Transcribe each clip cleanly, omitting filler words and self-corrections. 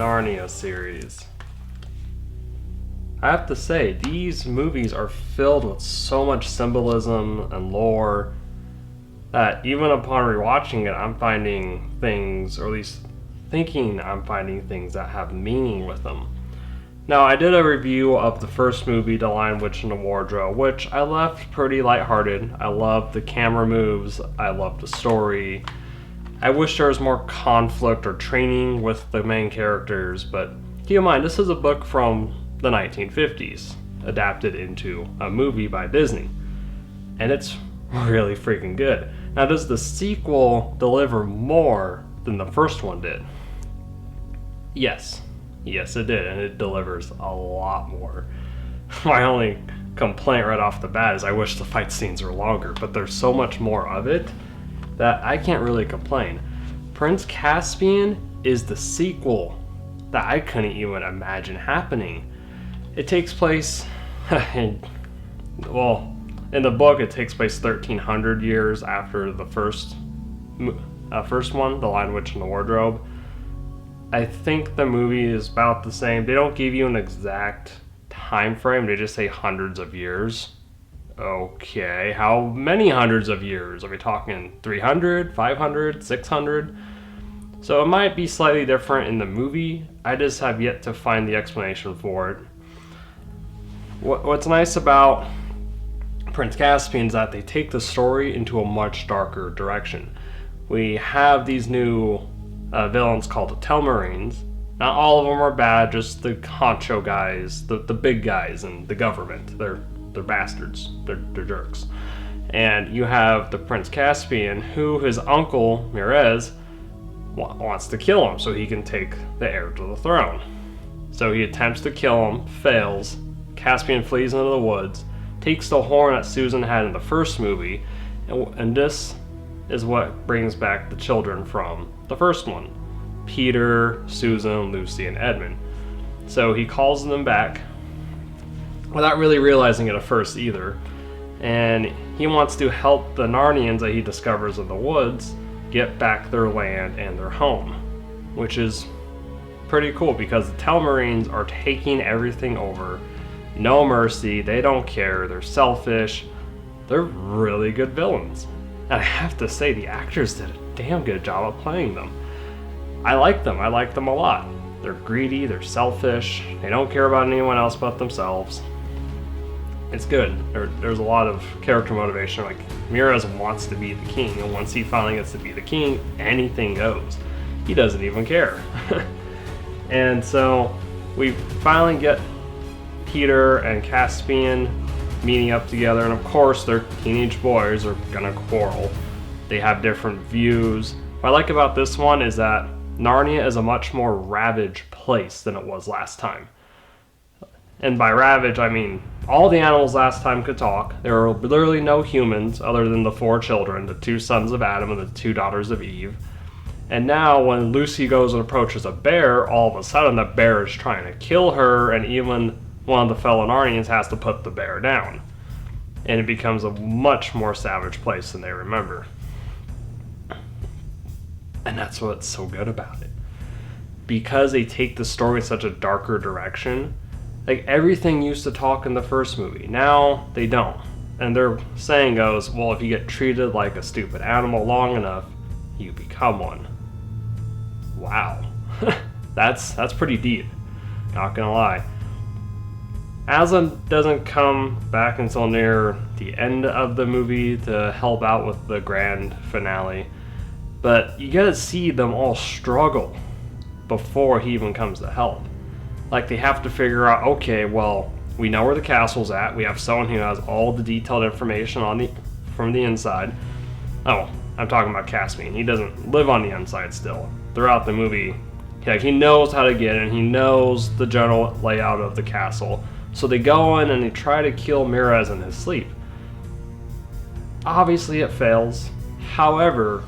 Narnia series. I have to say, these movies are filled with so much symbolism and lore that even upon rewatching it, I'm finding things, or at least thinking I'm finding things that have meaning with them. Now, I did a review of the first movie, The Lion, Witch, and the Wardrobe, which I left pretty lighthearted. I loved the camera moves, I loved the story. I wish there was more conflict or training with the main characters, but keep in mind, this is a book from the 1950s, adapted into a movie by Disney. And it's really freaking good. Now, does the sequel deliver more than the first one did? Yes, it did, and it delivers a lot more. My only complaint right off the bat is I wish the fight scenes were longer, but there's so much more of it that I can't really complain. Prince Caspian is the sequel that I couldn't even imagine happening. It takes place, in the book it takes place 1300 years after the first one, The Lion, Witch, and the Wardrobe. I think the movie is about the same. They don't give you an exact time frame, they just say hundreds of years. Okay, how many hundreds of years? Are we talking 300, 500, 600? So it might be slightly different in the movie. I just have yet to find the explanation for it. What's nice about Prince Caspian is that they take the story into a much darker direction. We have these new villains called the Telmarines. Not all of them are bad, just the honcho guys, the big guys in the government. They're bastards. They're jerks. And you have the Prince Caspian, who his uncle, Mirez, wants to kill him so he can take the heir to the throne. So he attempts to kill him, fails. Caspian flees into the woods, takes the horn that Susan had in the first movie, and this is what brings back the children from the first one. Peter, Susan, Lucy, and Edmund. So he calls them back without really realizing it at first either. And he wants to help the Narnians that he discovers in the woods get back their land and their home, which is pretty cool because the Telmarines are taking everything over. No mercy, they don't care, they're selfish. They're really good villains. And I have to say, the actors did a damn good job of playing them. I like them a lot. They're greedy, they're selfish, they don't care about anyone else but themselves. It's good. There's a lot of character motivation. Like, Mirez wants to be the king, and once he finally gets to be the king, anything goes. He doesn't even care. And so we finally get Peter and Caspian meeting up together, and of course their teenage boys are gonna quarrel. They have different views. What I like about this one is that Narnia is a much more ravaged place than it was last time. And by ravage, I mean all the animals last time could talk. There were literally no humans other than the 4 children, the 2 sons of Adam and the 2 daughters of Eve. And now when Lucy goes and approaches a bear, all of a sudden the bear is trying to kill her, and even one of the fellow Narnians has to put the bear down. And it becomes a much more savage place than they remember. And that's what's so good about it. Because they take the story in such a darker direction, like everything used to talk in the first movie. Now they don't. And their saying goes, well, if you get treated like a stupid animal long enough, you become one. Wow. That's pretty deep. Not gonna lie. Aslan doesn't come back until near the end of the movie to help out with the grand finale. But you gotta see them all struggle before he even comes to help. Like, they have to figure out, okay, well, we know where the castle's at. We have someone who has all the detailed information from the inside. Oh, I'm talking about Caspian. He doesn't live on the inside still. Throughout the movie, he knows how to get in. He knows the general layout of the castle. So they go in and they try to kill Mirez in his sleep. Obviously it fails. However,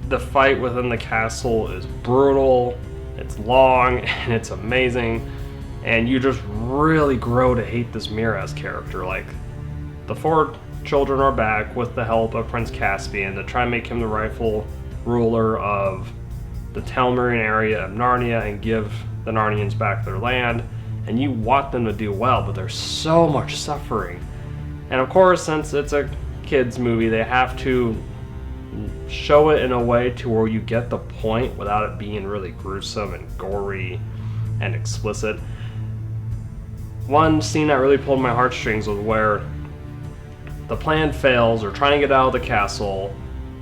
the fight within the castle is brutal, it's long, and it's amazing. And you just really grow to hate this Mirez character. Like, the 4 children are back with the help of Prince Caspian to try and make him the rightful ruler of the Telmarine area of Narnia and give the Narnians back their land, and you want them to do well, but there's so much suffering. And of course, since it's a kids movie, they have to show it in a way to where you get the point without it being really gruesome and gory and explicit. One scene that really pulled my heartstrings was where the plan fails, or trying to get out of the castle,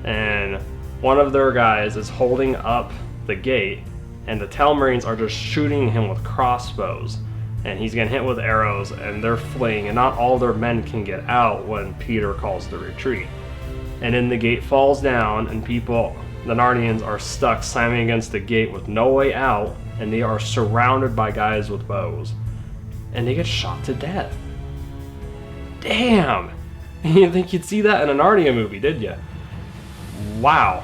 and one of their guys is holding up the gate, and the Telmarines are just shooting him with crossbows, and he's getting hit with arrows, and they're fleeing, and not all their men can get out when Peter calls to retreat. And then the gate falls down, and people, the Narnians, are stuck slamming against the gate with no way out, and they are surrounded by guys with bows, and they get shot to death. Damn! You didn't think you'd see that in a Narnia movie, did you? Wow.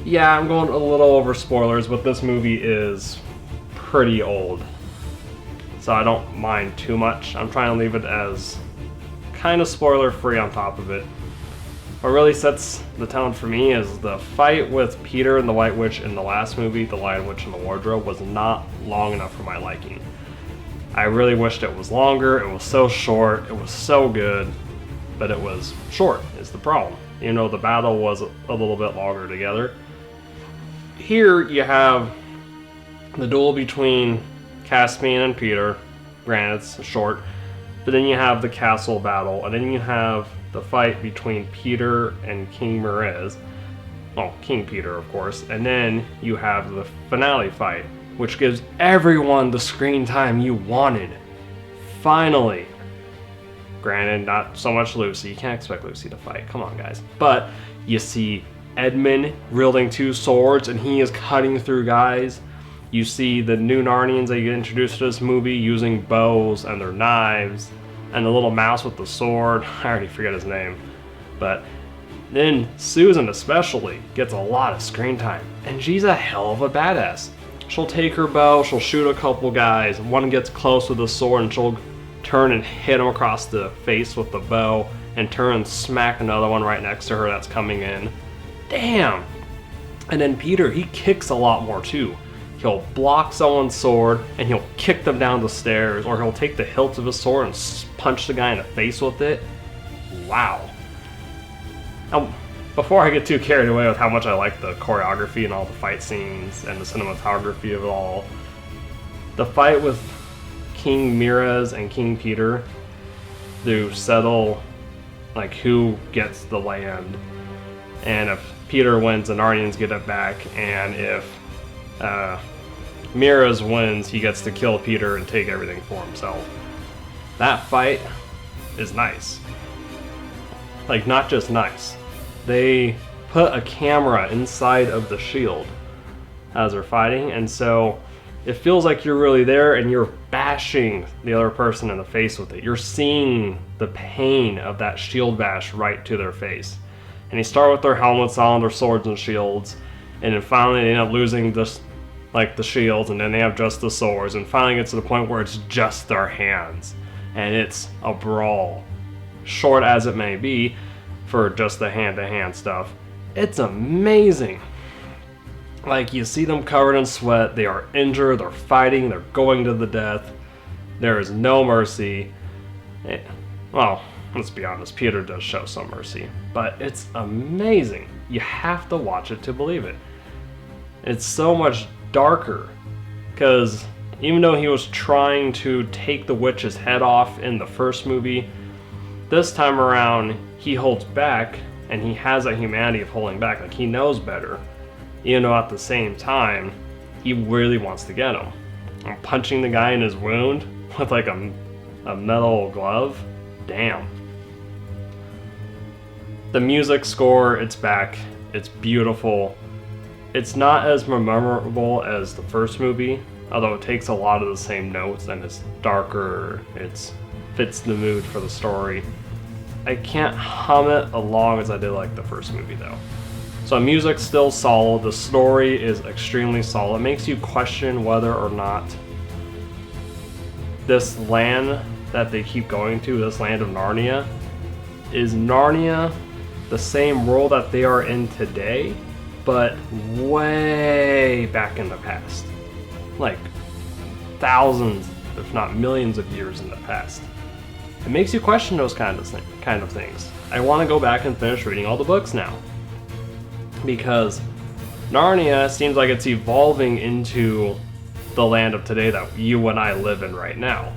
Yeah, I'm going a little over spoilers, but this movie is pretty old, so I don't mind too much. I'm trying to leave it as kind of spoiler free on top of it. What really sets the tone for me is the fight with Peter and the White Witch in the last movie, The Lion Witch and the Wardrobe, was not long enough for my liking. I really wished it was longer. It was so short. It was so good, but it was short is the problem. You know, the battle was a little bit longer together. Here you have the duel between Caspian and Peter. Granted, it's short. But then you have the castle battle, and then you have the fight between Peter and King Moriz. Well, King Peter, of course. And then you have the finale fight, which gives everyone the screen time you wanted. Finally. Granted, not so much Lucy. You can't expect Lucy to fight. Come on, guys. But you see Edmund wielding two swords, and he is cutting through guys. You see the new Narnians that you get introduced to this movie using bows and their knives, and the little mouse with the sword. I already forget his name. But then Susan especially gets a lot of screen time, and she's a hell of a badass. She'll take her bow, she'll shoot a couple guys, one gets close with the sword, and she'll turn and hit him across the face with the bow, and turn and smack another one right next to her that's coming in. Damn! And then Peter, he kicks a lot more too. He'll block someone's sword, and he'll kick them down the stairs, or he'll take the hilt of his sword and punch the guy in the face with it. Wow. Now, before I get too carried away with how much I like the choreography and all the fight scenes and the cinematography of it all, the fight with King Moriz and King Peter to settle like who gets the land, and if Peter wins, the Narnians get it back, and if Moriz wins, he gets to kill Peter and take everything for himself. That fight is nice. Like, not just nice. They put a camera inside of the shield as they're fighting, and so it feels like you're really there and you're bashing the other person in the face with it. You're seeing the pain of that shield bash right to their face. And you start with their helmets on, their swords and shields, and then finally they end up losing this, like the shields, and then they have just the swords, and finally gets to the point where it's just their hands, and it's a brawl. Short as it may be for just the hand-to-hand stuff, it's amazing. Like, you see them covered in sweat, they are injured, they're fighting, they're going to the death. There is no mercy. Well, let's be honest, Peter does show some mercy, but it's amazing. You have to watch it to believe it. It's so much darker, because even though he was trying to take the witch's head off in the first movie, this time around he holds back, and he has that humanity of holding back. Like, he knows better, even though at the same time he really wants to get him. And punching the guy in his wound with like a metal glove. Damn. The music score, it's back. It's beautiful. It's not as memorable as the first movie, although it takes a lot of the same notes, and it's darker, it fits the mood for the story. I can't hum it along as I did like the first movie though. So music's still solid, the story is extremely solid. It makes you question whether or not this land that they keep going to, this land of Narnia, is Narnia the same world that they are in today, but way back in the past. Like thousands, if not millions of years in the past. It makes you question those kind of things. I want to go back and finish reading all the books now. Because Narnia seems like it's evolving into the land of today that you and I live in right now.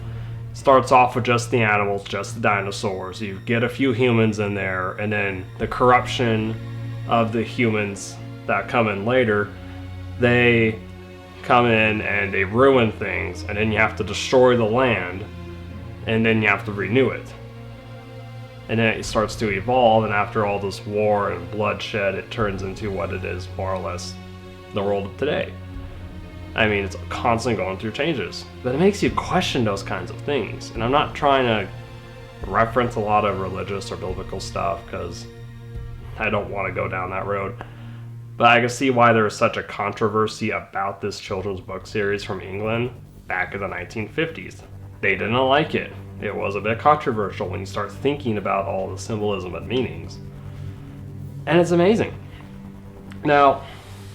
Starts off with just the animals, just the dinosaurs. You get a few humans in there, and then the corruption of the humans that come in later, they come in and they ruin things, and then you have to destroy the land, and then you have to renew it. And then it starts to evolve, and after all this war and bloodshed, it turns into what it is, more or less, the world of today. I mean, it's constantly going through changes. But it makes you question those kinds of things. And I'm not trying to reference a lot of religious or biblical stuff, because I don't want to go down that road. But I can see why there was such a controversy about this children's book series from England back in the 1950s. They didn't like it. It was a bit controversial when you start thinking about all the symbolism and meanings. And it's amazing. Now,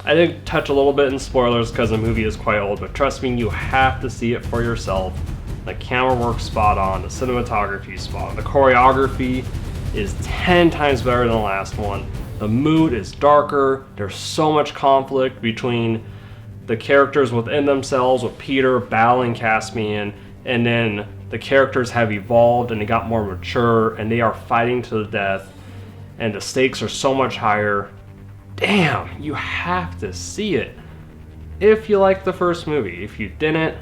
I did touch a little bit in spoilers because the movie is quite old, but trust me, you have to see it for yourself. The camera work's spot on, the cinematography is spot on, the choreography is 10 times better than the last one. The mood is darker, there's so much conflict between the characters within themselves, with Peter battling Caspian, and then the characters have evolved and they got more mature and they are fighting to the death, and the stakes are so much higher. Damn, you have to see it if you like the first movie. If you didn't,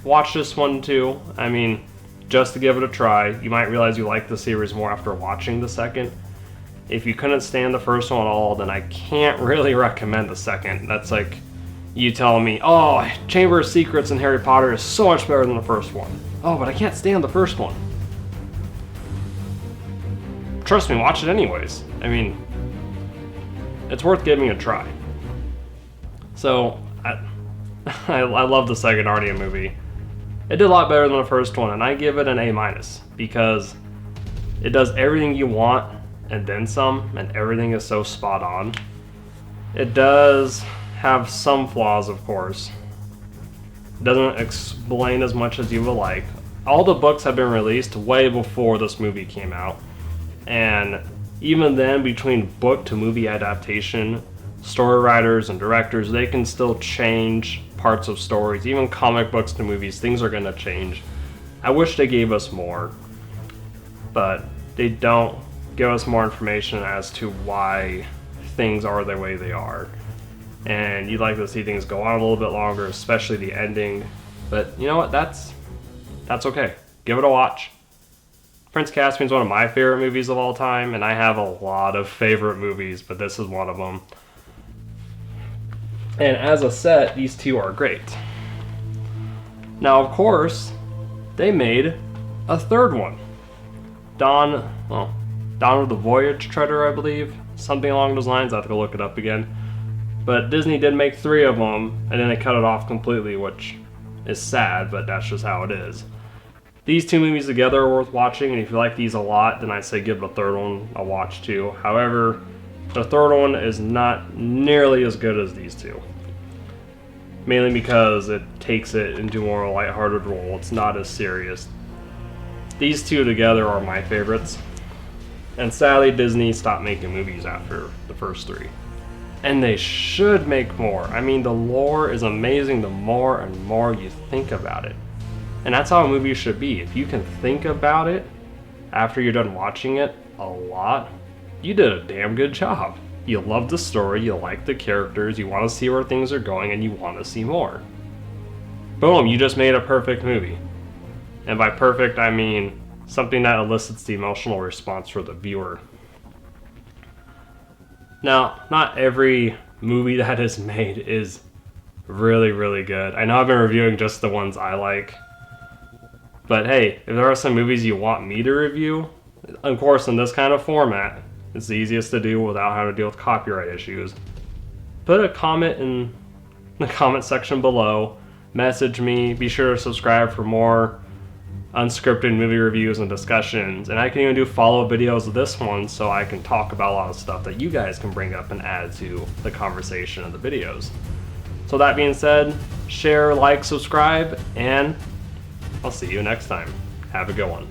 watch this one too. I mean, just to give it a try. You might realize you like the series more after watching the second. If you couldn't stand the first one at all, then I can't really recommend the second. That's like you telling me, oh, Chamber of Secrets and Harry Potter is so much better than the first one. Oh, but I can't stand the first one. Trust me, watch it anyways. I mean, it's worth giving a try. So, I love the second Narnia movie. It did a lot better than the first one, and I give it an A-, because it does everything you want and then some, and everything is so spot on. It does have some flaws, of course. It doesn't explain as much as you would like. All the books have been released way before this movie came out, and even then, between book to movie adaptation, story writers and directors, they can still change parts of stories. Even comic books to movies, things are going to change. I wish they gave us more, but they don't give us more information as to why things are the way they are. And you'd like to see things go on a little bit longer, especially the ending. But you know what? That's okay. Give it a watch. Prince Caspian is one of my favorite movies of all time, and I have a lot of favorite movies, but this is one of them. And as a set, these two are great. Now, of course, they made a third one. Dawn of the Voyage Treader, I believe. Something along those lines. I have to go look it up again. But Disney did make 3 of them, and then they cut it off completely, which is sad, but that's just how it is. These 2 movies together are worth watching, and if you like these a lot, then I'd say give the third one a watch too. However, the third one is not nearly as good as these 2. Mainly because it takes it into more of a lighthearted role. It's not as serious. These 2 together are my favorites. And sadly, Disney stopped making movies after the first 3. And they should make more. I mean, the lore is amazing the more and more you think about it. And that's how a movie should be. If you can think about it after you're done watching it a lot, you did a damn good job. You love the story, you like the characters, you want to see where things are going, and you want to see more. Boom, you just made a perfect movie. And by perfect, I mean something that elicits the emotional response for the viewer. Now, not every movie that is made is really, really good. I know I've been reviewing just the ones I like. But hey, if there are some movies you want me to review, of course in this kind of format, it's the easiest to do without having to deal with copyright issues. Put a comment in the comment section below, message me, be sure to subscribe for more unscripted movie reviews and discussions, and I can even do follow videos of this one so I can talk about a lot of stuff that you guys can bring up and add to the conversation of the videos. So that being said, share, like, subscribe, and I'll see you next time. Have a good one.